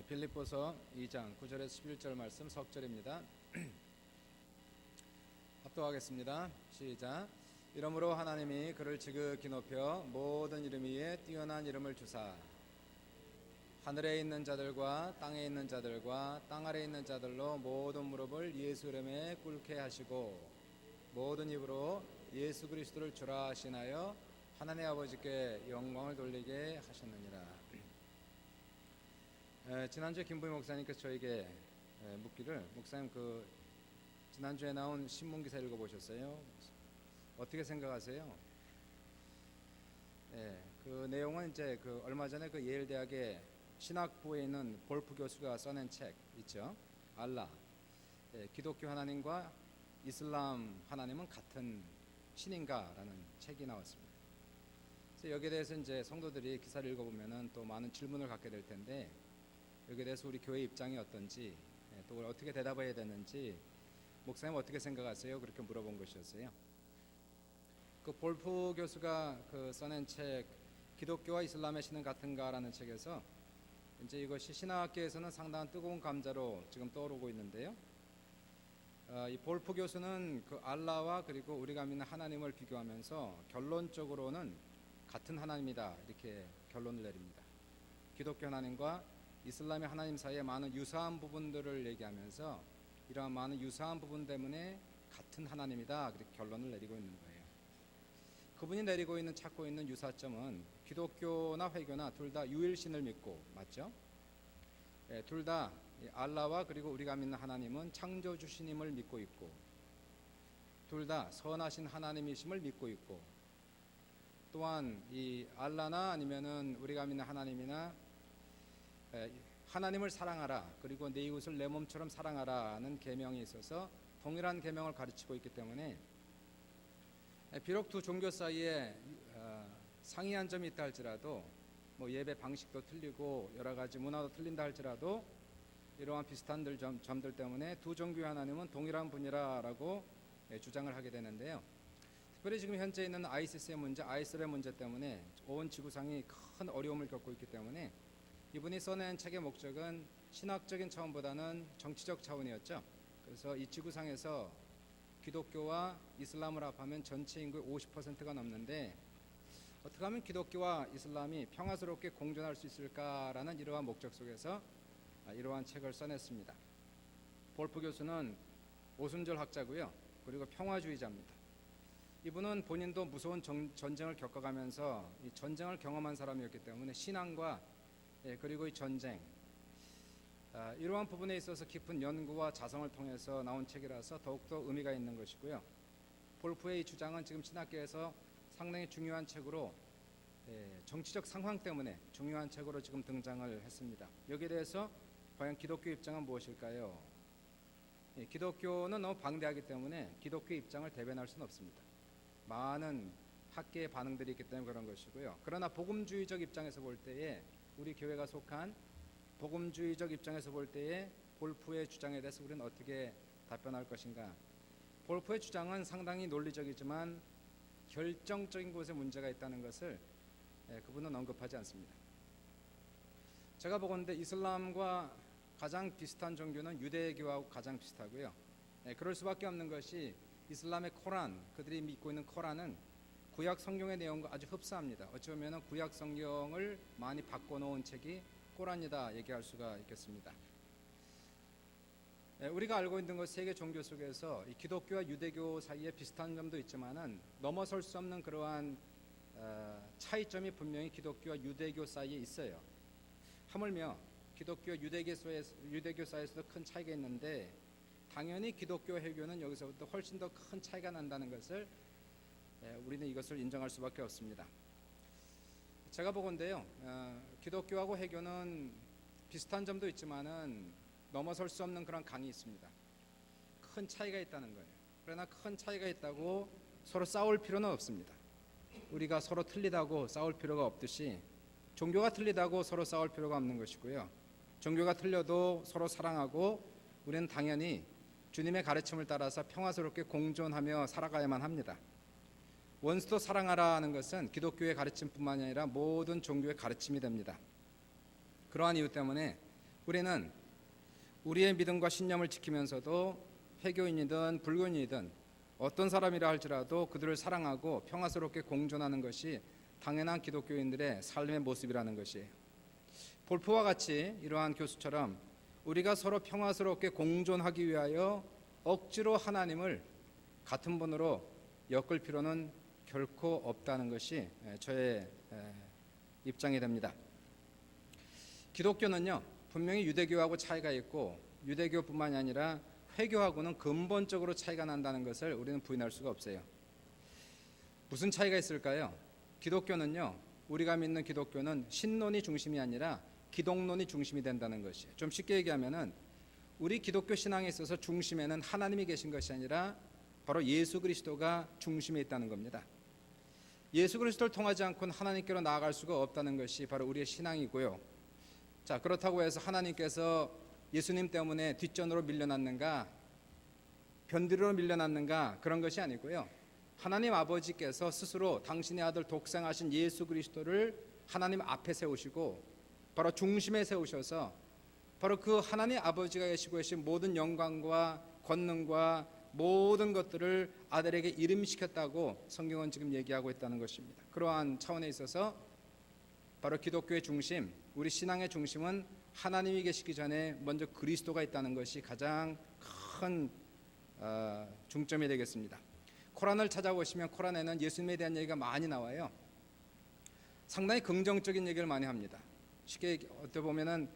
빌립보서 2장 9절에서 11절 말씀 석절입니다. 합독하겠습니다. 시작. 이러므로 하나님이 그를 지극히 높여 모든 이름 위에 뛰어난 이름을 주사 하늘에 있는 자들과 땅에 있는 자들과 땅 아래에 있는 자들로 모든 무릎을 예수 이름에 꿇게 하시고 모든 입으로 예수 그리스도를 주라 하시나요 하나님 아버지께 영광을 돌리게 하셨느니라. 지난주에 김부희 목사님께서 저에게 묻기를, 목사님 지난주에 나온 신문 기사 읽어보셨어요? 어떻게 생각하세요? 그 내용은 이제 얼마 전에 예일 대학의 신학부에 있는 볼프 교수가 써낸 책 있죠. 알라. 기독교 하나님과 이슬람 하나님은 같은 신인가라는 책이 나왔습니다. 그래서 여기에 대해서 이제 성도들이 기사를 읽어보면은 또 많은 질문을 갖게 될 텐데, 여기에 대해서 우리 교회 입장이 어떤지, 또 어떻게 대답해야 되는지, 목사님 어떻게 생각하세요? 그렇게 물어본 것이었어요. 볼프 교수가 써낸 책 기독교와 이슬람의 신은 같은가라는 책에서 이제 이것이 신학계에서는 상당한 뜨거운 감자로 지금 떠오르고 있는데요. 이 볼프 교수는 알라와 그리고 우리가 믿는 하나님을 비교하면서 결론적으로는 같은 하나님이다 이렇게 결론을 내립니다. 기독교 하나님과 이슬람의 하나님 사이에 많은 유사한 부분들을 얘기하면서 이러한 많은 유사한 부분 때문에 같은 하나님이다 그렇게 결론을 내리고 있는 거예요. 그분이 내리고 있는 찾고 있는 유사점은 기독교나 회교나 둘 다 유일신을 믿고, 맞죠? 둘 다 알라와 그리고 우리가 믿는 하나님은 창조주신임을 믿고 있고, 둘 다 선하신 하나님이심을 믿고 있고, 또한 이 알라나 아니면은 우리가 믿는 하나님이나 하나님을 사랑하라 그리고 내 이웃을 내 몸처럼 사랑하라는 계명이 있어서 동일한 계명을 가르치고 있기 때문에 비록 두 종교 사이에 상이한 점이 있다 할지라도 예배 방식도 틀리고 여러 가지 문화도 틀린다 할지라도 이러한 비슷한 점들 때문에 두 종교의 하나님은 동일한 분이라고 주장을 하게 되는데요. 특별히 지금 현재 있는 ISIS의 문제, 아이슬의 문제 때문에 온 지구상이 큰 어려움을 겪고 있기 때문에 이분이 써낸 책의 목적은 신학적인 차원보다는 정치적 차원이었죠. 그래서 이 지구상에서 기독교와 이슬람을 합하면 전체 인구의 50%가 넘는데 어떻게 하면 기독교와 이슬람이 평화스럽게 공존할 수 있을까라는 이러한 목적 속에서 이러한 책을 써냈습니다. 볼프 교수는 오순절 학자고요. 그리고 평화주의자입니다. 이분은 본인도 무서운 전쟁을 겪어가면서 이 전쟁을 경험한 사람이었기 때문에 신앙과 그리고 이 전쟁, 이러한 부분에 있어서 깊은 연구와 자성을 통해서 나온 책이라서 더욱더 의미가 있는 것이고요. 볼프의 이 주장은 지금 신학계에서 상당히 중요한 책으로, 정치적 상황 때문에 중요한 책으로 지금 등장을 했습니다. 여기에 대해서 과연 기독교 입장은 무엇일까요? 기독교는 너무 방대하기 때문에 기독교 입장을 대변할 수는 없습니다. 많은 학계의 반응들이 있기 때문에 그런 것이고요. 그러나 복음주의적 입장에서 볼 때에, 우리 교회가 속한 복음주의적 입장에서 볼 때에 볼프의 주장에 대해서 우리는 어떻게 답변할 것인가? 볼프의 주장은 상당히 논리적이지만 결정적인 곳에 문제가 있다는 것을 그분은 언급하지 않습니다. 제가 보건대 이슬람과 가장 비슷한 종교는 유대교하고 가장 비슷하고요. 그럴 수밖에 없는 것이 이슬람의 코란, 그들이 믿고 있는 코란은 구약 성경의 내용과 아주 흡사합니다. 어찌 보면 구약 성경을 많이 바꿔놓은 책이 코란이다 얘기할 수가 있겠습니다. 우리가 알고 있는 것 세계 종교 속에서 이 기독교와 유대교 사이에 비슷한 점도 있지만은 넘어설 수 없는 그러한 차이점이 분명히 기독교와 유대교 사이에 있어요. 하물며 기독교와 유대교 사이에서도 큰 차이가 있는데 당연히 기독교 회교는 여기서부터 훨씬 더 큰 차이가 난다는 것을 우리는 이것을 인정할 수밖에 없습니다. 제가 보건대요, 기독교하고 회교는 비슷한 점도 있지만은 넘어설 수 없는 그런 강이 있습니다. 큰 차이가 있다는 거예요. 그러나 큰 차이가 있다고 서로 싸울 필요는 없습니다. 우리가 서로 틀리다고 싸울 필요가 없듯이 종교가 틀리다고 서로 싸울 필요가 없는 것이고요. 종교가 틀려도 서로 사랑하고 우리는 당연히 주님의 가르침을 따라서 평화스럽게 공존하며 살아가야만 합니다. 원수도 사랑하라는 것은 기독교의 가르침뿐만 아니라 모든 종교의 가르침이 됩니다. 그러한 이유 때문에 우리는 우리의 믿음과 신념을 지키면서도 회교인이든 불교인이든 어떤 사람이라 할지라도 그들을 사랑하고 평화스럽게 공존하는 것이 당연한 기독교인들의 삶의 모습이라는 것이에요. 볼프와 같이 이러한 교수처럼 우리가 서로 평화스럽게 공존하기 위하여 억지로 하나님을 같은 분으로 엮을 필요는 결코 없다는 것이 저의 입장이 됩니다. 기독교는요, 분명히 유대교하고 차이가 있고 유대교뿐만이 아니라 회교하고는 근본적으로 차이가 난다는 것을 우리는 부인할 수가 없어요. 무슨 차이가 있을까요? 기독교는요, 우리가 믿는 기독교는 신론이 중심이 아니라 기독론이 중심이 된다는 것이에요. 좀 쉽게 얘기하면은 우리 기독교 신앙에 있어서 중심에는 하나님이 계신 것이 아니라 바로 예수 그리스도가 중심에 있다는 겁니다. 예수 그리스도를 통하지 않고는 하나님께로 나아갈 수가 없다는 것이 바로 우리의 신앙이고요. 자, 그렇다고 해서 하나님께서 예수님 때문에 뒷전으로 밀려났는가, 변두리로 밀려났는가, 그런 것이 아니고요. 하나님 아버지께서 스스로 당신의 아들 독생하신 예수 그리스도를 하나님 앞에 세우시고 바로 중심에 세우셔서 바로 그 하나님 아버지가 계시고 계신 모든 영광과 권능과 모든 것들을 아들에게 이름시켰다고 성경은 지금 얘기하고 있다는 것입니다. 그러한 차원에 있어서 바로 기독교의 중심, 우리 신앙의 중심은 하나님이 계시기 전에 먼저 그리스도가 있다는 것이 가장 큰 중점이 되겠습니다. 코란을 찾아보시면 코란에는 예수님에 대한 얘기가 많이 나와요. 상당히 긍정적인 얘기를 많이 합니다. 쉽게 어떻게 보면은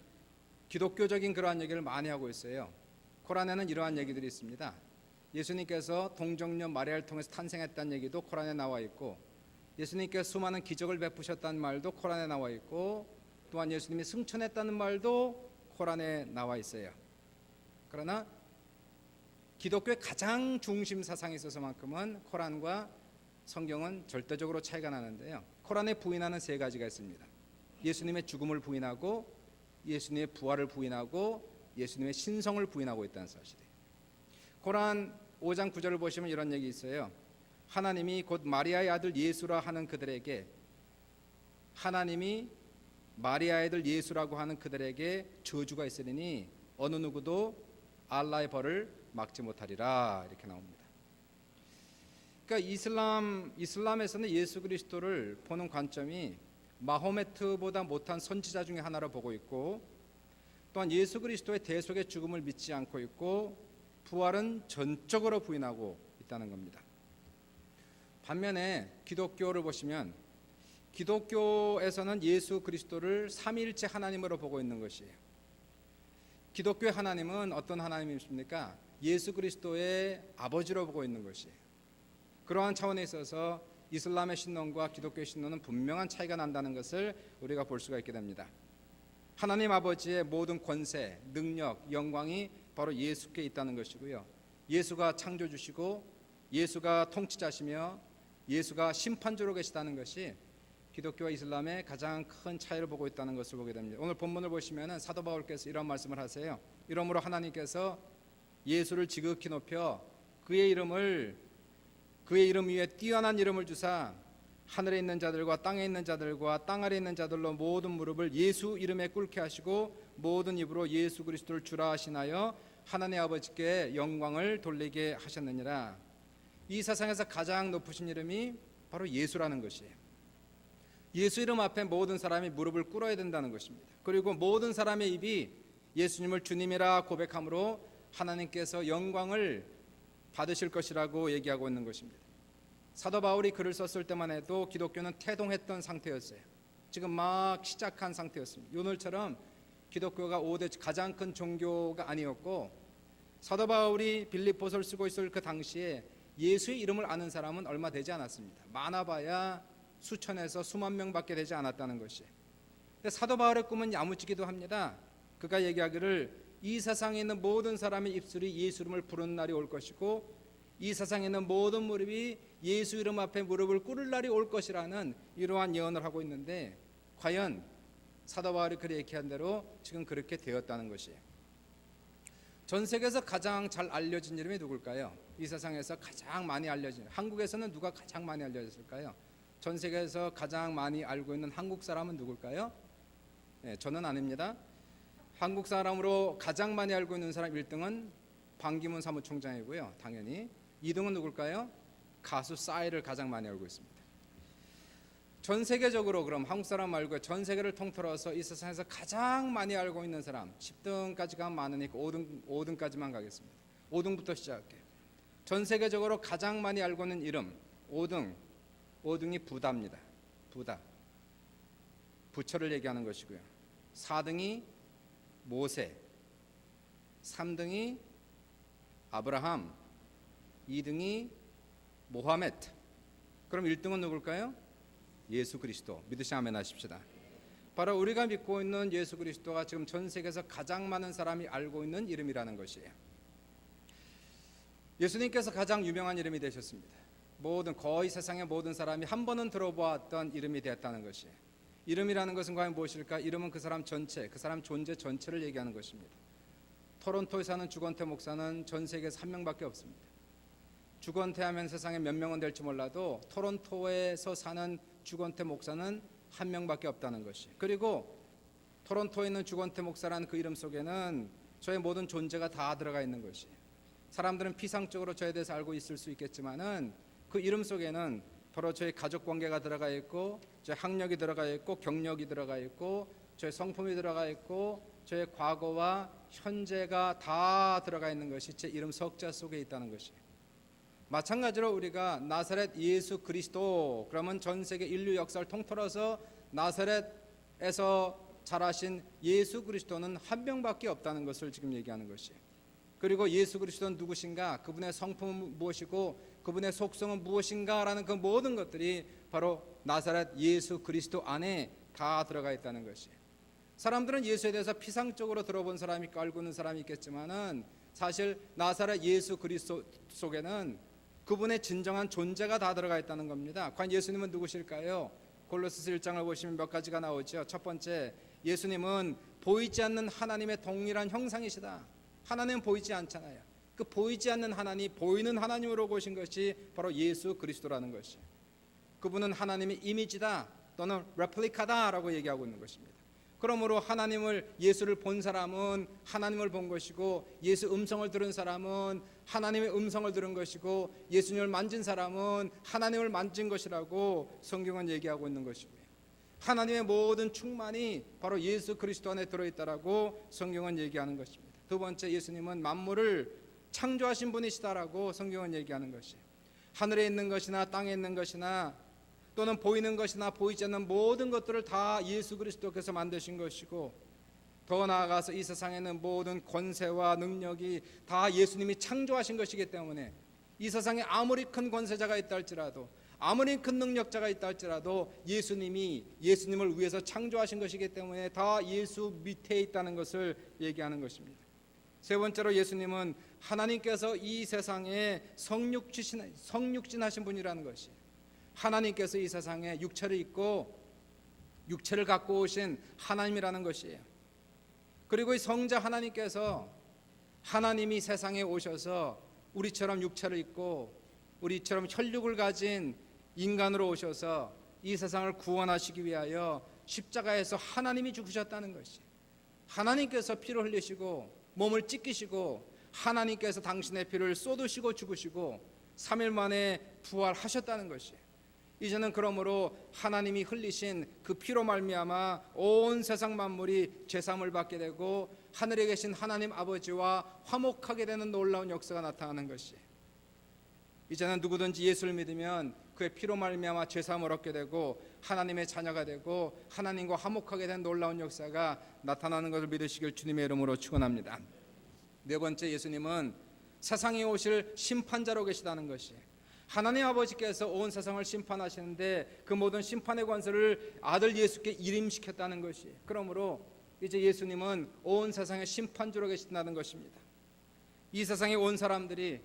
기독교적인 그러한 얘기를 많이 하고 있어요. 코란에는 이러한 얘기들이 있습니다. 예수님께서 동정녀 마리아를 통해서 탄생했다는 얘기도 코란에 나와 있고, 예수님께서 수많은 기적을 베푸셨다는 말도 코란에 나와 있고, 또한 예수님이 승천했다는 말도 코란에 나와 있어요. 그러나 기독교의 가장 중심 사상에 있어서만큼은 코란과 성경은 절대적으로 차이가 나는데요. 코란에 부인하는 세 가지가 있습니다. 예수님의 죽음을 부인하고, 예수님의 부활을 부인하고, 예수님의 신성을 부인하고 있다는 사실이에요. 코란 5장 9절을 보시면 이런 얘기 있어요. 하나님이 곧 마리아의 아들 예수라 하는 그들에게, 하나님이 마리아의 아들 예수라고 하는 그들에게 저주가 있으리니 어느 누구도 알라의 벌을 막지 못하리라, 이렇게 나옵니다. 그러니까 이슬람에서는 예수 그리스도를 보는 관점이 마호메트보다 못한 선지자 중에 하나로 보고 있고, 또한 예수 그리스도의 대속의 죽음을 믿지 않고 있고, 부활은 전적으로 부인하고 있다는 겁니다. 반면에 기독교를 보시면 기독교에서는 예수 그리스도를 삼위일체 하나님으로 보고 있는 것이에요. 기독교의 하나님은 어떤 하나님이십니까? 예수 그리스도의 아버지로 보고 있는 것이에요. 그러한 차원에 있어서 이슬람의 신론과 기독교의 신론은 분명한 차이가 난다는 것을 우리가 볼 수가 있게 됩니다. 하나님 아버지의 모든 권세, 능력, 영광이 바로 예수께 있다는 것이고요. 예수가 창조주시고 예수가 통치자시며 예수가 심판주로 계시다는 것이 기독교와 이슬람의 가장 큰 차이를 보고 있다는 것을 보게 됩니다. 오늘 본문을 보시면 사도 바울께서 이런 말씀을 하세요. 이러므로 하나님께서 예수를 지극히 높여 그의 이름 위에 뛰어난 이름을 주사 하늘에 있는 자들과 땅에 있는 자들과 땅 아래에 있는 자들로 모든 무릎을 예수 이름에 꿇게 하시고 모든 입으로 예수 그리스도를 주라 하시나요 하나님 아버지께 영광을 돌리게 하셨느니라. 이 세상에서 가장 높으신 이름이 바로 예수라는 것이에요. 예수 이름 앞에 모든 사람이 무릎을 꿇어야 된다는 것입니다. 그리고 모든 사람의 입이 예수님을 주님이라 고백함으로 하나님께서 영광을 받으실 것이라고 얘기하고 있는 것입니다. 사도 바울이 글을 썼을 때만 해도 기독교는 태동했던 상태였어요. 지금 막 시작한 상태였습니다. 오늘처럼 기독교가 5대 가장 큰 종교가 아니었고, 사도 바울이 빌립보서를 쓰고 있을 그 당시에 예수의 이름을 아는 사람은 얼마 되지 않았습니다. 많아봐야 수천에서 수만 명밖에 되지 않았다는 것이. 근데 사도 바울의 꿈은 야무지기도 합니다. 그가 얘기하기를 이 세상에 있는 모든 사람의 입술이 예수 이름을 부르는 날이 올 것이고, 이 세상에 있는 모든 무릎이 예수 이름 앞에 무릎을 꿇을 날이 올 것이라는 이러한 예언을 하고 있는데, 과연 사도 바울이 그렇게 얘기한 대로 지금 그렇게 되었다는 것이에요. 전 세계에서 가장 잘 알려진 이름이 누굴까요? 이 세상에서 가장 많이 알려진, 한국에서는 누가 가장 많이 알려졌을까요? 전 세계에서 가장 많이 알고 있는 한국 사람은 누굴까요? 네, 저는 아닙니다. 한국 사람으로 가장 많이 알고 있는 사람 1등은 반기문 사무총장이고요. 당연히 2등은 누굴까요? 가수 싸이를 가장 많이 알고 있습니다. 전 세계적으로 그럼 한국 사람 말고 전 세계를 통틀어서 이 세상에서 가장 많이 알고 있는 사람 10등까지 가면 많으니까 5등까지만 가겠습니다. 5등부터 시작할게요. 전 세계적으로 가장 많이 알고 있는 이름 5등이 부다입니다. 부다. 부처를 얘기하는 것이고요. 4등이 모세, 3등이 아브라함, 2등이 모하메트. 그럼 1등은 누굴까요? 예수 그리스도. 믿으시 아멘 하십시다. 바로 우리가 믿고 있는 예수 그리스도가 지금 전 세계에서 가장 많은 사람이 알고 있는 이름이라는 것이에요. 예수님께서 가장 유명한 이름이 되셨습니다. 거의 세상의 모든 사람이 한 번은 들어보았던 이름이 되었다는 것이에요. 이름이라는 것은 과연 무엇일까? 이름은 그 사람 전체, 그 사람 존재 전체를 얘기하는 것입니다. 토론토에 사는 주건태 목사는 전 세계에서 한 명밖에 없습니다. 주건태 하면 세상에 몇 명은 될지 몰라도 토론토에서 사는 주건태 목사는 한 명밖에 없다는 것이. 그리고 토론토에 있는 주건태 목사라는 그 이름 속에는 저의 모든 존재가 다 들어가 있는 것이. 사람들은 피상적으로 저에 대해서 알고 있을 수 있겠지만은 그 이름 속에는 바로 저의 가족 관계가 들어가 있고, 저의 학력이 들어가 있고, 경력이 들어가 있고, 저의 성품이 들어가 있고, 저의 과거와 현재가 다 들어가 있는 것이 제 이름 석자 속에 있다는 것이. 마찬가지로 우리가 나사렛 예수 그리스도, 그러면 전 세계 인류 역사를 통틀어서 나사렛에서 자라신 예수 그리스도는 한 명밖에 없다는 것을 지금 얘기하는 것이에요. 그리고 예수 그리스도는 누구신가, 그분의 성품은 무엇이고 그분의 속성은 무엇인가라는 그 모든 것들이 바로 나사렛 예수 그리스도 안에 다 들어가 있다는 것이에요. 사람들은 예수에 대해서 피상적으로 들어본 사람이 있고 알고 있는 사람이 있겠지만은 사실 나사렛 예수 그리스도 속에는 그분의 진정한 존재가 다 들어가 있다는 겁니다. 과연 예수님은 누구실까요? 골로새서 1장을 보시면 몇 가지가 나오죠. 첫 번째, 예수님은 보이지 않는 하나님의 동일한 형상이시다. 하나님은 보이지 않잖아요. 그 보이지 않는 하나님, 보이는 하나님으로 오신 것이 바로 예수 그리스도라는 것이. 그분은 하나님의 이미지다 또는 레플리카다라고 얘기하고 있는 것입니다. 그러므로 하나님을, 예수를 본 사람은 하나님을 본 것이고, 예수 음성을 들은 사람은 하나님의 음성을 들은 것이고, 예수님을 만진 사람은 하나님을 만진 것이라고 성경은 얘기하고 있는 것이고요. 하나님의 모든 충만이 바로 예수 그리스도 안에 들어있다라고 성경은 얘기하는 것입니다. 두 번째, 예수님은 만물을 창조하신 분이시다라고 성경은 얘기하는 것이에요. 하늘에 있는 것이나 땅에 있는 것이나 또는 보이는 것이나 보이지 않는 모든 것들을 다 예수 그리스도께서 만드신 것이고, 더 나아가서 이 세상에는 모든 권세와 능력이 다 예수님이 창조하신 것이기 때문에 이 세상에 아무리 큰 권세자가 있다 할지라도, 아무리 큰 능력자가 있다 할지라도 예수님을 위해서 창조하신 것이기 때문에 다 예수 밑에 있다는 것을 얘기하는 것입니다. 세 번째로, 예수님은 하나님께서 이 세상에 성육신하신 분이라는 것이, 하나님께서 이 세상에 육체를 입고 육체를 갖고 오신 하나님이라는 것이에요. 그리고 이 성자 하나님께서, 하나님이 세상에 오셔서 우리처럼 육체를 입고 우리처럼 혈육을 가진 인간으로 오셔서 이 세상을 구원하시기 위하여 십자가에서 하나님이 죽으셨다는 것이, 하나님께서 피를 흘리시고 몸을 찢기시고 하나님께서 당신의 피를 쏟으시고 죽으시고 3일 만에 부활하셨다는 것이. 이제는 그러므로 하나님이 흘리신 그 피로 말미암아 온 세상 만물이 죄사함을 받게 되고 하늘에 계신 하나님 아버지와 화목하게 되는 놀라운 역사가 나타나는 것이. 이제는 누구든지 예수를 믿으면 그의 피로 말미암아 죄사함을 얻게 되고 하나님의 자녀가 되고 하나님과 화목하게 된 놀라운 역사가 나타나는 것을 믿으시길 주님의 이름으로 축원합니다. 네 번째, 예수님은 세상에 오실 심판자로 계시다는 것이. 하나님 아버지께서 온 세상을 심판하시는데 그 모든 심판의 권세를 아들 예수께 일임시켰다는 것이. 그러므로 이제 예수님은 온 세상의 심판주로 계신다는 것입니다. 이 세상에 온 사람들이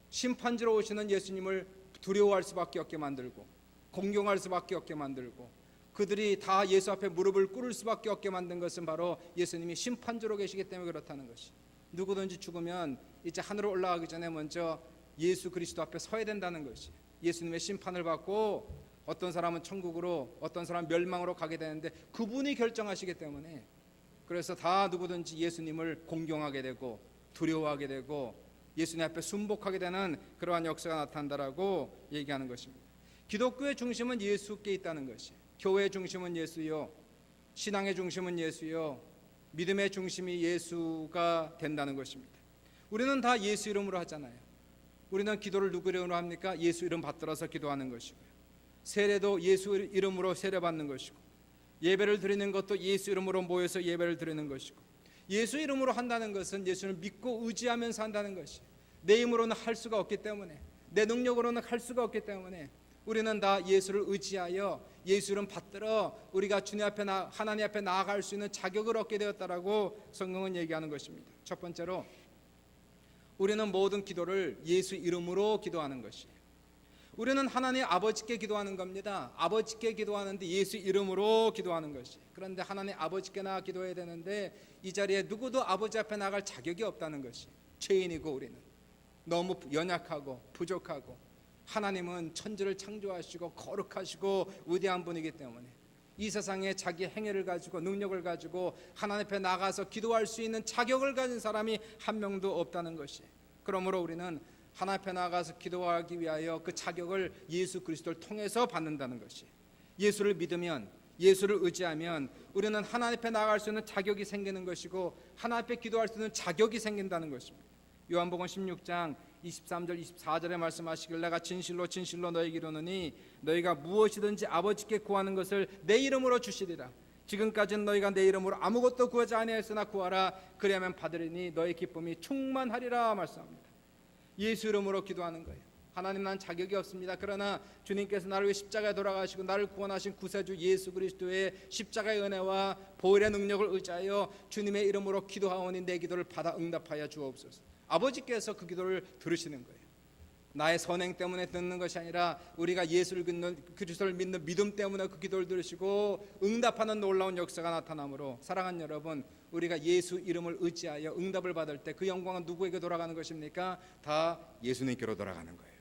심판주로 오시는 예수님을 두려워할 수밖에 없게 만들고 공경할 수밖에 없게 만들고 그들이 다 예수 앞에 무릎을 꿇을 수밖에 없게 만든 것은 바로 예수님이 심판주로 계시기 때문에 그렇다는 것이. 누구든지 죽으면 이제 하늘로 올라가기 전에 먼저 예수 그리스도 앞에 서야 된다는 것이. 예수님의 심판을 받고 어떤 사람은 천국으로, 어떤 사람은 멸망으로 가게 되는데 그분이 결정하시기 때문에 그래서 다 누구든지 예수님을 공경하게 되고 두려워하게 되고 예수님 앞에 순복하게 되는 그러한 역사가 나타난다라고 얘기하는 것입니다. 기독교의 중심은 예수께 있다는 것이, 교회의 중심은 예수요, 신앙의 중심은 예수요, 믿음의 중심이 예수가 된다는 것입니다. 우리는 다 예수 이름으로 하잖아요. 우리는 기도를 누구 이름으로 합니까? 예수 이름 받들어서 기도하는 것이고요. 세례도 예수 이름으로 세례받는 것이고, 예배를 드리는 것도 예수 이름으로 모여서 예배를 드리는 것이고, 예수 이름으로 한다는 것은 예수를 믿고 의지하면서 한다는 것이, 내 힘으로는 할 수가 없기 때문에, 내 능력으로는 할 수가 없기 때문에 우리는 다 예수를 의지하여 예수 이름 받들어 우리가 주님 앞에 하나님 앞에 나아갈 수 있는 자격을 얻게 되었다라고 성경은 얘기하는 것입니다. 첫 번째로 우리는 모든 기도를 예수 이름으로 기도하는 것이에요. 우리는 하나님 아버지께 기도하는 겁니다. 아버지께 기도하는데 예수 이름으로 기도하는 것이. 그런데 하나님 아버지께 나가 기도해야 되는데 이 자리에 누구도 아버지 앞에 나갈 자격이 없다는 것이. 죄인이고 우리는 너무 연약하고 부족하고, 하나님은 천지를 창조하시고 거룩하시고 위대한 분이기 때문에 이 세상에 자기 행위를 가지고 능력을 가지고 하나님 앞에 나가서 기도할 수 있는 자격을 가진 사람이 한 명도 없다는 것이. 그러므로 우리는 하나님 앞에 나가서 기도하기 위하여 그 자격을 예수 그리스도를 통해서 받는다는 것이. 예수를 믿으면, 예수를 의지하면 우리는 하나님 앞에 나갈 수 있는 자격이 생기는 것이고, 하나님 앞에 기도할 수 있는 자격이 생긴다는 것입니다. 요한복음 16장 23절 24절에 말씀하시길, 내가 진실로 진실로 너희에게 이르노니 너희가 무엇이든지 아버지께 구하는 것을 내 이름으로 주시리라. 지금까지는 너희가 내 이름으로 아무것도 구하지 아니하였으나 구하라. 그리하면 받으리니 너희 기쁨이 충만하리라 말씀합니다. 예수 이름으로 기도하는 거예요. 하나님, 난 자격이 없습니다. 그러나 주님께서 나를 위해 십자가에 돌아가시고 나를 구원하신 구세주 예수 그리스도의 십자가의 은혜와 보혈의 능력을 의지하여 주님의 이름으로 기도하오니 내 기도를 받아 응답하여 주옵소서. 아버지께서 그 기도를 들으시는 거예요. 나의 선행 때문에 듣는 것이 아니라 우리가 예수를 믿는, 그리스도를 믿는 믿음 때문에 그 기도를 들으시고 응답하는 놀라운 역사가 나타나므로, 사랑하는 여러분, 우리가 예수 이름을 의지하여 응답을 받을 때 그 영광은 누구에게 돌아가는 것입니까? 다 예수님께로 돌아가는 거예요.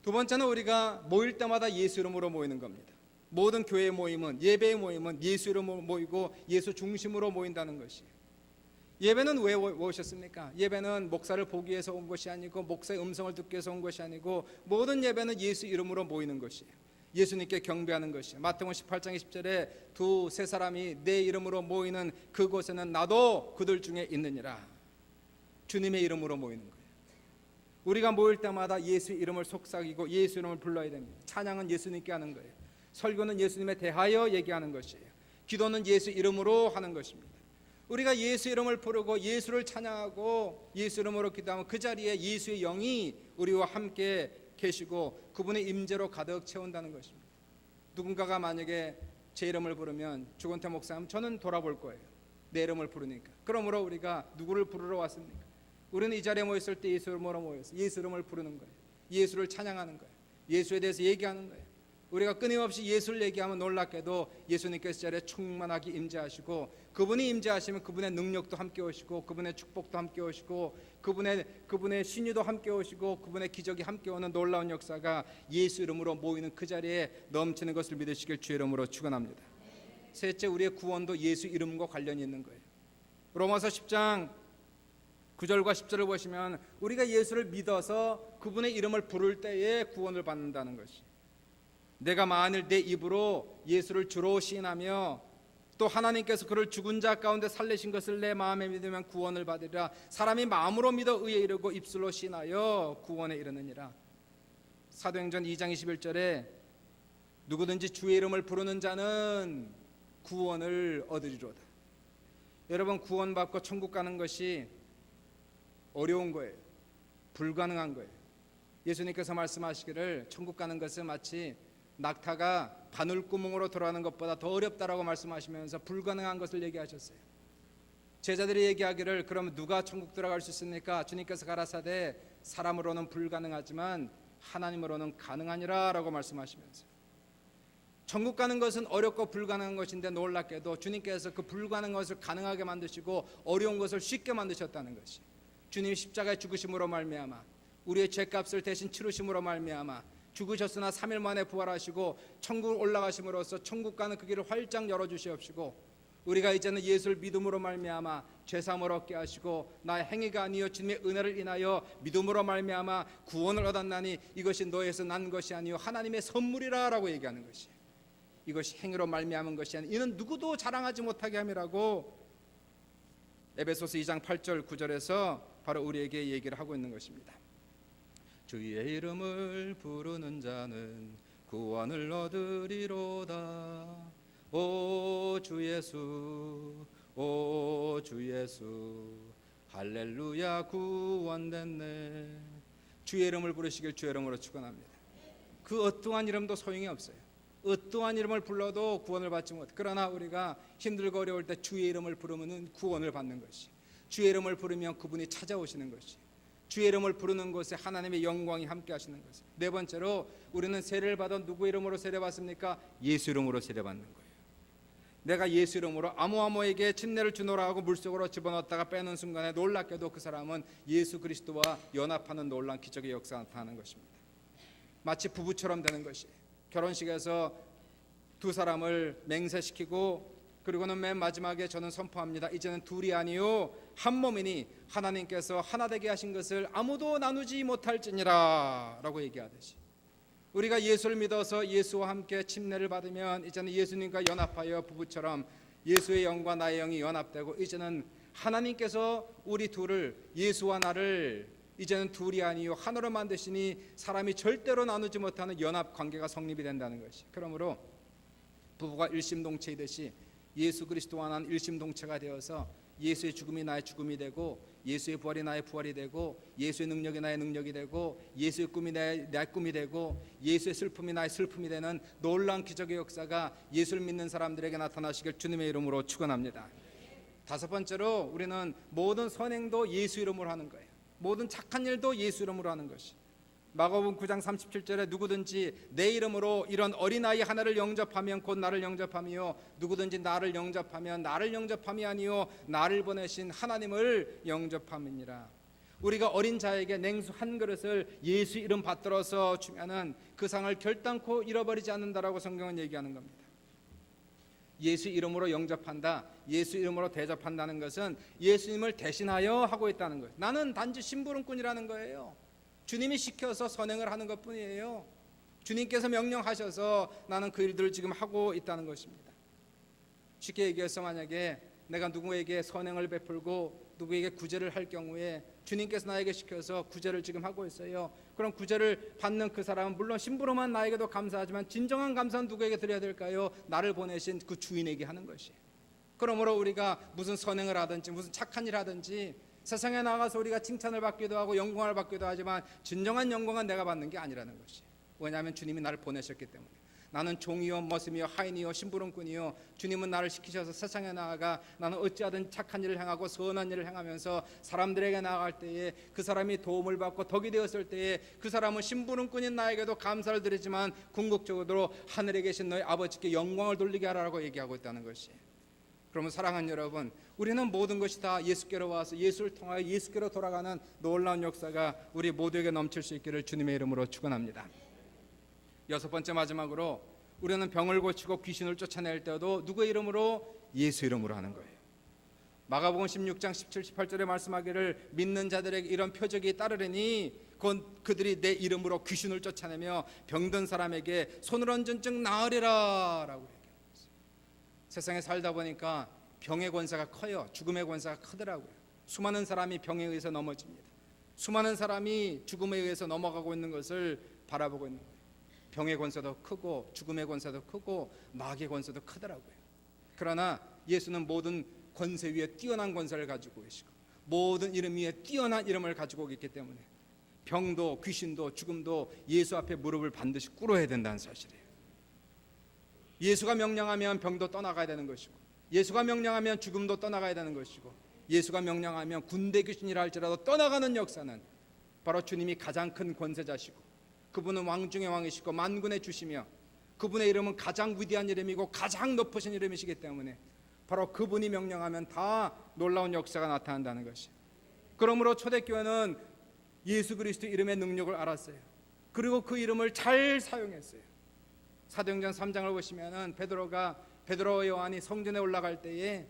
두 번째는 우리가 모일 때마다 예수 이름으로 모이는 겁니다. 모든 교회 모임은, 예배의 모임은 예수 이름으로 모이고 예수 중심으로 모인다는 것이에요. 예배는 왜 오셨습니까? 예배는 목사를 보기 위해서 온 것이 아니고, 목사의 음성을 듣기 위해서 온 것이 아니고, 모든 예배는 예수 이름으로 모이는 것이에요. 예수님께 경배하는 것이에요. 마태복음 18장 20절에 두세 사람이 내 이름으로 모이는 그곳에는 나도 그들 중에 있느니라. 주님의 이름으로 모이는 거예요. 우리가 모일 때마다 예수 이름을 속삭이고 예수 이름을 불러야 됩니다. 찬양은 예수님께 하는 거예요. 설교는 예수님에 대하여 얘기하는 것이에요. 기도는 예수 이름으로 하는 것입니다. 우리가 예수 이름을 부르고 예수를 찬양하고 예수 이름으로 기도하면 그 자리에 예수의 영이 우리와 함께 계시고 그분의 임재로 가득 채운다는 것입니다. 누군가가 만약에 제 이름을 부르면, 주건태 목사님, 저는 돌아볼 거예요. 내 이름을 부르니까. 그러므로 우리가 누구를 부르러 왔습니까? 우리는 이 자리에 모였을 때 예수 이름으로 모였어요. 예수 이름을 부르는 거예요. 예수를 찬양하는 거예요. 예수에 대해서 얘기하는 거예요. 우리가 끊임없이 예수를 얘기하면 놀랍게도 예수님께서 자리에 충만하게 임재하시고, 그분이 임재하시면 그분의 능력도 함께 오시고, 그분의 축복도 함께 오시고, 그분의 신유도 함께 오시고, 그분의 기적이 함께 오는 놀라운 역사가 예수 이름으로 모이는 그 자리에 넘치는 것을 믿으시길 주의 이름으로 축원합니다. 셋째, 우리의 구원도 예수 이름과 관련이 있는 거예요. 로마서 10장 9절과 10절을 보시면 우리가 예수를 믿어서 그분의 이름을 부를 때에 구원을 받는다는 것이. 내가 만일 내 입으로 예수를 주로 시인하며 또 하나님께서 그를 죽은 자 가운데 살리신 것을 내 마음에 믿으면 구원을 받으리라. 사람이 마음으로 믿어 의에 이르고 입술로 시인하여 구원에 이르느니라. 사도행전 2장 21절에 누구든지 주의 이름을 부르는 자는 구원을 얻으리로다. 여러분, 구원받고 천국 가는 것이 어려운 거예요. 불가능한 거예요. 예수님께서 말씀하시기를 천국 가는 것은 마치 낙타가 바늘구멍으로 들어가는 것보다 더 어렵다라고 말씀하시면서 불가능한 것을 얘기하셨어요. 제자들이 얘기하기를, 그럼 누가 천국 들어갈 수 있습니까? 주님께서 가라사대 사람으로는 불가능하지만 하나님으로는 가능하니라 라고 말씀하시면서, 천국 가는 것은 어렵고 불가능한 것인데 놀랍게도 주님께서 그 불가능한 것을 가능하게 만드시고 어려운 것을 쉽게 만드셨다는 것이, 주님 십자가의 죽으심으로 말미암아, 우리의 죄값을 대신 치르심으로 말미암아 죽으셨으나 3일 만에 부활하시고 천국 올라가심으로써 천국 가는 그 길을 활짝 열어주시옵시고, 우리가 이제는 예수를 믿음으로 말미암아 죄사함을 얻게 하시고 나의 행위가 아니요 주님의 은혜를 인하여 믿음으로 말미암아 구원을 얻었나니 이것이 너에서 난 것이 아니요 하나님의 선물이라 라고 얘기하는 것이, 이것이 행위로 말미암은 것이 아니 이는 누구도 자랑하지 못하게 함이라고 에베소서 2장 8절 9절에서 바로 우리에게 얘기를 하고 있는 것입니다. 주의 이름을 부르는 자는 구원을 얻으리로다. 오 주 예수, 오 주 예수, 할렐루야 구원됐네. 주의 이름을 부르시길 주의 이름으로 축원합니다. 그 어떠한 이름도 소용이 없어요. 어떠한 이름을 불러도 구원을 받지 못. 그러나 우리가 힘들고 어려울 때 주의 이름을 부르면 구원을 받는 것이, 주의 이름을 부르면 그분이 찾아오시는 것이, 주의 이름을 부르는 곳에 하나님의 영광이 함께 하시는 것이. 네 번째로 우리는 세례를 받아 누구 이름으로 세례받습니까? 예수 이름으로 세례받는 거예요. 내가 예수 이름으로 아무에게 침례를 주노라 하고 물속으로 집어넣었다가 빼는 순간에 놀랍게도 그 사람은 예수 그리스도와 연합하는 놀라운 기적의 역사가 나타나는 것입니다. 마치 부부처럼 되는 것이, 결혼식에서 두 사람을 맹세시키고 그리고는 맨 마지막에 저는 선포합니다. 이제는 둘이 아니요 한 몸이니 하나님께서 하나 되게 하신 것을 아무도 나누지 못할지니라 라고 얘기하듯이, 우리가 예수를 믿어서 예수와 함께 침례를 받으면 이제는 예수님과 연합하여 부부처럼 예수의 영과 나의 영이 연합되고, 이제는 하나님께서 우리 둘을, 예수와 나를 이제는 둘이 아니요 하나로 만드시니 사람이 절대로 나누지 못하는 연합 관계가 성립이 된다는 것이. 그러므로 부부가 일심동체이듯이 예수 그리스도와 나는 일심동체가 되어서 예수의 죽음이 나의 죽음이 되고, 예수의 부활이 나의 부활이 되고, 예수의 능력이 나의 능력이 되고, 예수의 꿈이 나의 꿈이 되고, 예수의 슬픔이 나의 슬픔이 되는 놀라운 기적의 역사가 예수를 믿는 사람들에게 나타나시길 주님의 이름으로 축원합니다. 다섯 번째로 우리는 모든 선행도 예수 이름으로 하는 거예요. 모든 착한 일도 예수 이름으로 하는 것이. 마가복음 9장 37절에 누구든지 내 이름으로 이런 어린아이 하나를 영접하면 곧 나를 영접하며 누구든지 나를 영접하면 나를 영접함이 아니요 나를 보내신 하나님을 영접함이니라. 우리가 어린 자에게 냉수 한 그릇을 예수 이름 받들어서 주면은 그 상을 결단코 잃어버리지 않는다라고 성경은 얘기하는 겁니다. 예수 이름으로 영접한다, 예수 이름으로 대접한다는 것은 예수님을 대신하여 하고 있다는 거예요. 나는 단지 심부름꾼이라는 거예요. 주님이 시켜서 선행을 하는 것뿐이에요. 주님께서 명령하셔서 나는 그 일들을 지금 하고 있다는 것입니다. 쉽게 얘기해서 만약에 내가 누구에게 선행을 베풀고 누구에게 구제를 할 경우에 주님께서 나에게 시켜서 구제를 지금 하고 있어요. 그럼 구제를 받는 그 사람은 물론 심부름한 나에게도 감사하지만 진정한 감사는 누구에게 드려야 될까요? 나를 보내신 그 주인에게 하는 것이에요. 그러므로 우리가 무슨 선행을 하든지 무슨 착한 일 하든지 세상에 나가서 우리가 칭찬을 받기도 하고 영광을 받기도 하지만 진정한 영광은 내가 받는 게 아니라는 것이. 왜냐하면 주님이 나를 보내셨기 때문에. 나는 종이요 머슴이요 하인이요 심부름꾼이요, 주님은 나를 시키셔서 세상에 나아가 나는 어찌하든 착한 일을 행하고 선한 일을 행하면서 사람들에게 나아갈 때에 그 사람이 도움을 받고 덕이 되었을 때에 그 사람은 심부름꾼인 나에게도 감사를 드리지만 궁극적으로 하늘에 계신 너희 아버지께 영광을 돌리게 하라고 얘기하고 있다는 것이. 그러면 사랑하는 여러분, 우리는 모든 것이 다 예수께로 와서 예수를 통하여 예수께로 돌아가는 놀라운 역사가 우리 모두에게 넘칠 수 있기를 주님의 이름으로 축원합니다. 여섯 번째 마지막으로 우리는 병을 고치고 귀신을 쫓아낼 때도 누구의 이름으로? 예수 이름으로 하는 거예요. 마가복음 16장 17, 18절에 말씀하기를 믿는 자들에게 이런 표적이 따르리니 곧 그들이 내 이름으로 귀신을 쫓아내며 병든 사람에게 손을 얹은 즉 나으리라 라고 얘기합니다. 세상에 살다 보니까 병의 권세가 커요. 죽음의 권세가 크더라고요. 수많은 사람이 병에 의해서 넘어집니다. 수많은 사람이 죽음에 의해서 넘어가고 있는 것을 바라보고 있는 거예요. 병의 권세도 크고 죽음의 권세도 크고 마귀의 권세도 크더라고요. 그러나 예수는 모든 권세 위에 뛰어난 권세를 가지고 계시고 모든 이름 위에 뛰어난 이름을 가지고 있기 때문에 병도 귀신도 죽음도 예수 앞에 무릎을 반드시 꿇어야 된다는 사실이에요. 예수가 명령하면 병도 떠나가야 되는 것이고, 예수가 명령하면 죽음도 떠나가야 되는 것이고, 예수가 명령하면 군대 귀신이라 할지라도 떠나가는 역사는 바로 주님이 가장 큰 권세자시고 그분은 왕 중의 왕이시고 만군의 주시며 그분의 이름은 가장 위대한 이름이고 가장 높으신 이름이시기 때문에 바로 그분이 명령하면 다 놀라운 역사가 나타난다는 것이. 그러므로 초대교회는 예수 그리스도 이름의 능력을 알았어요. 그리고 그 이름을 잘 사용했어요. 사도행전 3장을 보시면은 베드로와 요한이 성전에 올라갈 때에,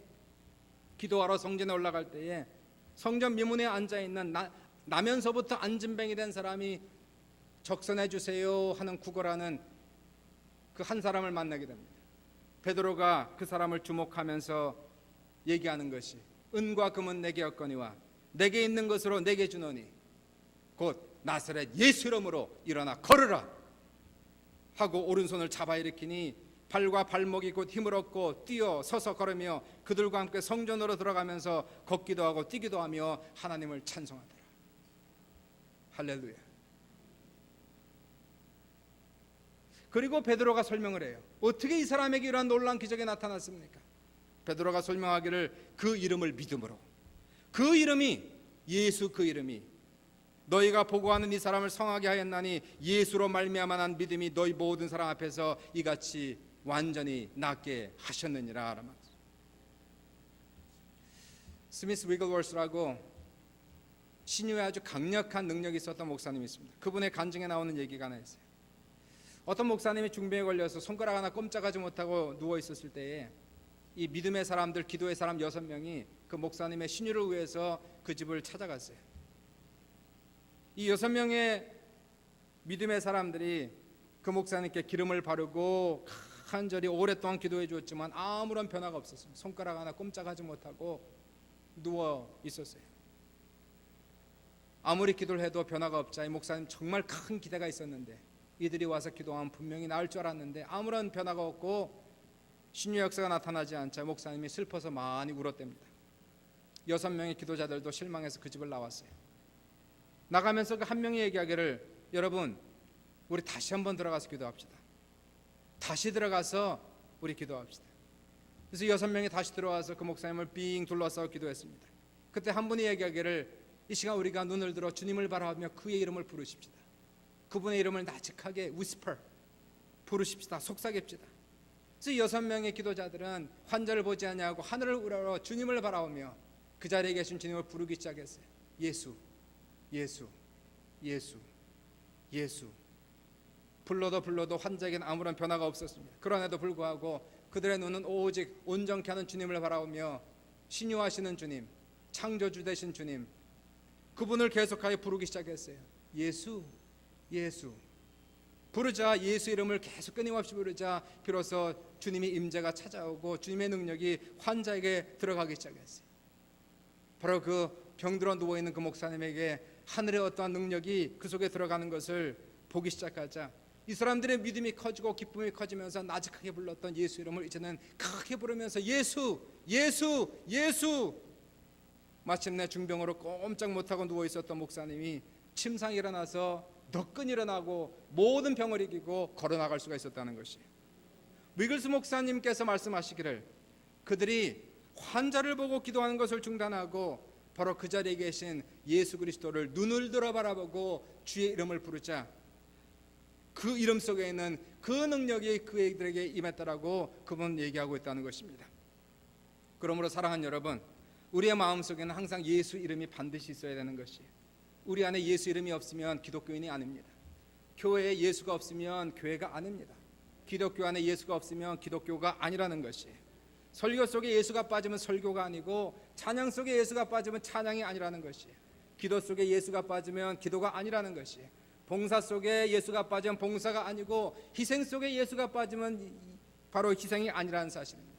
기도하러 성전에 올라갈 때에 성전 미문에 앉아 있는 나면서부터 안진뱅이 된 사람이 적선해 주세요 하는 구걸하는 그 한 사람을 만나게 됩니다. 베드로가 그 사람을 주목하면서 얘기하는 것이, 은과 금은 내게 없거니와 내게 있는 것으로 내게 주노니 곧 나사렛 예수 이름으로 일어나 걸으라 하고 오른손을 잡아 일으키니 발과 발목이 곧 힘을 얻고 뛰어 서서 걸으며 그들과 함께 성전으로 들어가면서 걷기도 하고 뛰기도 하며 하나님을 찬송하더라. 할렐루야. 그리고 베드로가 설명을 해요. 어떻게 이 사람에게 이러한 놀라운 기적이 나타났습니까? 베드로가 설명하기를 그 이름을 믿음으로, 그 이름이 예수, 그 이름이 너희가 보고하는 이 사람을 성하게 하였나니 예수로 말미암아 난 믿음이 너희 모든 사람 앞에서 이같이 완전히 낫게 하셨느니라. 스미스 위글워스라고 신유에 아주 강력한 능력이 있었던 목사님이 있습니다. 그분의 간증에 나오는 얘기가 하나 있어요. 어떤 목사님이 중병에 걸려서 손가락 하나 꼼짝하지 못하고 누워 있었을 때에 이 믿음의 사람들, 기도의 사람 6명이 그 목사님의 신유를 위해서 그 집을 찾아갔어요. 이 6명의 믿음의 사람들이 그 목사님께 기름을 바르고 간절히 오랫동안 기도해 주었지만 아무런 변화가 없었습니다. 손가락 하나 꼼짝하지 못하고 누워 있었어요. 아무리 기도를 해도 변화가 없자 이 목사님 정말 큰 기대가 있었는데, 이들이 와서 기도하면 분명히 나을 줄 알았는데 아무런 변화가 없고 신유 역사가 나타나지 않자 목사님이 슬퍼서 많이 울었답니다. 6명의 기도자들도 실망해서 그 집을 나왔어요. 나가면서 그 한 명이 얘기하기를, 여러분 우리 다시 한번 들어가서 기도합시다. 다시 들어가서 우리 기도합시다. 그래서 6명이 다시 들어와서 그 목사님을 빙 둘러싸고 기도했습니다. 그때 한 분이 얘기하기를, 이 시간 우리가 눈을 들어 주님을 바라보며 그의 이름을 부르십시다. 그분의 이름을 나직하게 whisper 부르십시다. 속삭입시다. 그래서 6명의 기도자들은 환자를 보지 아니하고 하늘을 우러러 주님을 바라보며 그 자리에 계신 주님을 부르기 시작했어요. 예수, 예수, 예수, 예수. 불러도 환자에게는 아무런 변화가 없었습니다. 그럼에도 불구하고 그들의 눈은 오직 온전케 하는 주님을 바라보며 신유하시는 주님, 창조주 되신 주님, 그분을 계속하여 부르기 시작했어요. 예수, 예수. 부르자, 예수 이름을 계속 끊임없이 부르자 비로소 주님의 임재가 찾아오고 주님의 능력이 환자에게 들어가기 시작했어요. 바로 그 병들어 누워있는 그 목사님에게 하늘의 어떠한 능력이 그 속에 들어가는 것을 보기 시작하자 이 사람들의 믿음이 커지고 기쁨이 커지면서 나직하게 불렀던 예수 이름을 이제는 크게 부르면서 예수, 예수, 예수. 마침내 중병으로 꼼짝 못하고 누워있었던 목사님이 침상에 일어나서 너끈 일어나고 모든 병을 이기고 걸어나갈 수가 있었다는 것이에요. 위글스 목사님께서 말씀하시기를, 그들이 환자를 보고 기도하는 것을 중단하고 바로 그 자리에 계신 예수 그리스도를 눈을 들어 바라보고 주의 이름을 부르자 그 이름 속에 있는 그 능력이 그들에게 임했다라고 그분 얘기하고 있다는 것입니다. 그러므로 사랑하는 여러분, 우리의 마음속에는 항상 예수 이름이 반드시 있어야 되는 것이에요. 우리 안에 예수 이름이 없으면 기독교인이 아닙니다. 교회에 예수가 없으면 교회가 아닙니다. 기독교 안에 예수가 없으면 기독교가 아니라는 것이에요. 설교 속에 예수가 빠지면 설교가 아니고 찬양 속에 예수가 빠지면 찬양이 아니라는 것이에요. 기도 속에 예수가 빠지면 기도가 아니라는 것이에요. 봉사 속에 예수가 빠지면 봉사가 아니고 희생 속에 예수가 빠지면 바로 희생이 아니라는 사실입니다.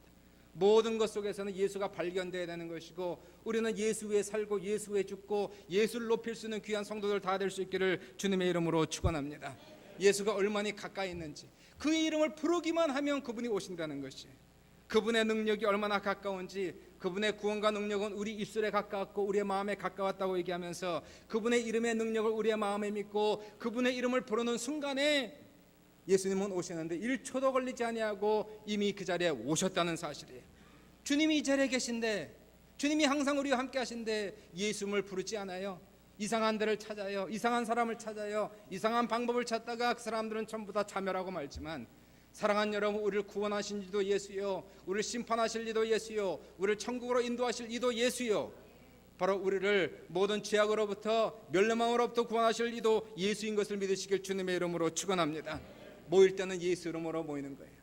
모든 것 속에서는 예수가 발견되어야 되는 것이고 우리는 예수 위에 살고 예수 위에 죽고 예수를 높일 수 있는 귀한 성도들 다 될 수 있기를 주님의 이름으로 축원합니다. 예수가 얼마나 가까이 있는지 그 이름을 부르기만 하면 그분이 오신다는 것이, 그분의 능력이 얼마나 가까운지, 그분의 구원과 능력은 우리 입술에 가까웠고 우리의 마음에 가까웠다고 얘기하면서 그분의 이름의 능력을 우리의 마음에 믿고 그분의 이름을 부르는 순간에 예수님은 오시는데 1초도 걸리지 아니하고 이미 그 자리에 오셨다는 사실이에요. 주님이 이 자리에 계신데, 주님이 항상 우리와 함께 하신데 예수님을 부르지 않아요. 이상한 데를 찾아요. 이상한 사람을 찾아요. 이상한 방법을 찾다가 그 사람들은 전부 다 자멸하고 말지만, 사랑하는 여러분, 우리를 구원하신 이도 예수요, 우리를 심판하실 이도 예수요, 우리를 천국으로 인도하실 이도 예수요. 바로 우리를 모든 죄악으로부터 멸망으로부터 구원하실 이도 예수인 것을 믿으시길 주님의 이름으로 축원합니다. 모일 때는 예수 이름으로 모이는 거예요.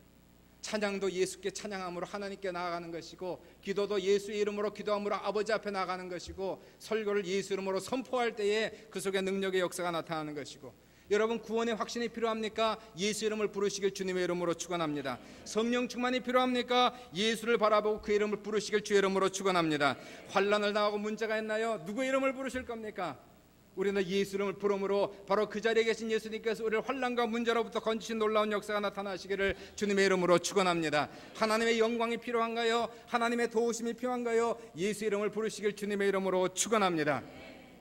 찬양도 예수께 찬양함으로 하나님께 나아가는 것이고, 기도도 예수의 이름으로 기도함으로 아버지 앞에 나가는 것이고, 설교를 예수 이름으로 선포할 때에 그 속에 능력의 역사가 나타나는 것이고, 여러분 구원의 확신이 필요합니까? 예수 이름을 부르시길 주님의 이름으로 축원합니다. 성령 충만이 필요합니까? 예수를 바라보고 그 이름을 부르시길 주의 이름으로 축원합니다. 환난을 당하고 문제가 있나요? 누구의 이름을 부르실 겁니까? 우리는 예수 이름을 부름으로 바로 그 자리에 계신 예수님께서 우리를 환난과 문제로부터 건지신 놀라운 역사가 나타나시기를 주님의 이름으로 축원합니다. 하나님의 영광이 필요한가요? 하나님의 도우심이 필요한가요? 예수 이름을 부르시길 주님의 이름으로 축원합니다.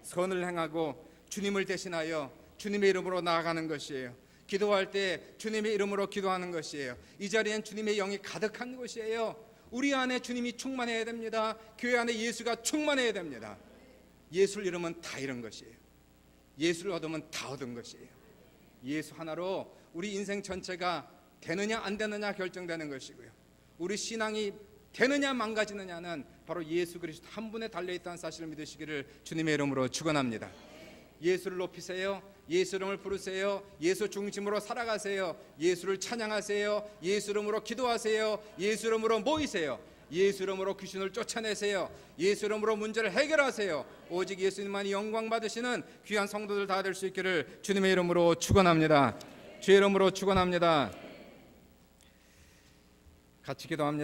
선을 행하고 주님을 대신하여 주님의 이름으로 나아가는 것이에요. 기도할 때 주님의 이름으로 기도하는 것이에요. 이 자리엔 주님의 영이 가득한 것이에요. 우리 안에 주님이 충만해야 됩니다. 교회 안에 예수가 충만해야 됩니다. 예수를 잃으면 다 잃은 것이에요. 예수를 얻으면 다 얻은 것이에요. 예수 하나로 우리 인생 전체가 되느냐 안 되느냐 결정되는 것이고요. 우리 신앙이 되느냐 망가지느냐는 바로 예수 그리스도 한 분에 달려있다는 사실을 믿으시기를 주님의 이름으로 축원합니다. 예수를 높이세요. 예수 이름을 부르세요. 예수 중심으로 살아가세요. 예수를 찬양하세요. 예수 이름으로 기도하세요. 예수 이름으로 모이세요. 예수 이름으로 귀신을 쫓아내세요. 예수 이름으로 문제를 해결하세요. 오직 예수님만이 영광 받으시는 귀한 성도들 다 될 수 있기를 주님의 이름으로 축원합니다. 주의 이름으로 축원합니다. 같이 기도합니다.